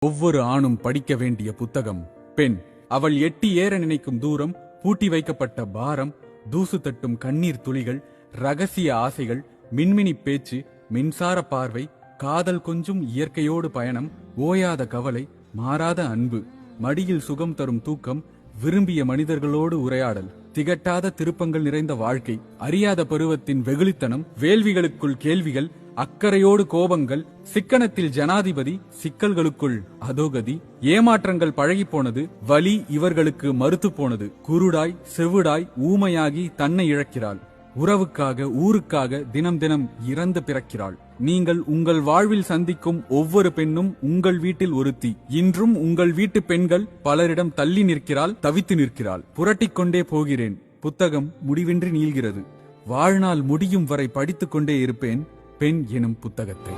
ஒவ்வொரு ஆணும் படிக்க வேண்டிய புத்தகம் பெண். அவள் எட்டி ஏற நினைக்கும் தூரம், பூட்டி வைக்கப்பட்ட பாரம், தூசு தட்டும் கண்ணீர் துளிகள், ரகசிய ஆசைகள், மின்மினி பேச்சு, மின்சார பார்வை, காதல் கொஞ்சும் இயற்கையோடு பயணம், ஓயாத கவலை, மாறாத அன்பு, மடியில் சுகம் தரும் தூக்கம், விரும்பிய மனிதர்களோடு உரையாடல், திகட்டாத திருப்பங்கள் நிறைந்த வாழ்க்கை, அறியாத பருவத்தின் வெகுளித்தனம், வேள்விகளுக்குள் கேள்விகள், அக்கறையோடு கோபங்கள், சிக்கனத்தில் ஜனாதிபதி, சிக்கல்களுக்குள் அதோகதி, ஏமாற்றங்கள் பழகி போனது, வலி இவர்களுக்கு மறுத்து போனது, குருடாய் செவிடாய் ஊமையாகி தன்னை இழக்கிறாள். உறவுக்காக ஊருக்காக தினம் தினம் இறந்து பிறக்கிறாள். நீங்கள் உங்கள் வாழ்வில் சந்திக்கும் ஒவ்வொரு பெண்ணும் உங்கள் வீட்டில் ஒருத்தி. இன்றும் உங்கள் வீட்டு பெண்கள் பலரிடம் தள்ளி நிற்கிறாள், தவித்து நிற்கிறாள். புரட்டிக்கொண்டே போகிறேன், புத்தகம் முடிவின்றி நீள்கிறது. வாழ்நாள் முடியும் வரை படித்துக் கொண்டே இருப்பேன் பெண் எனும் புத்தகத்தை.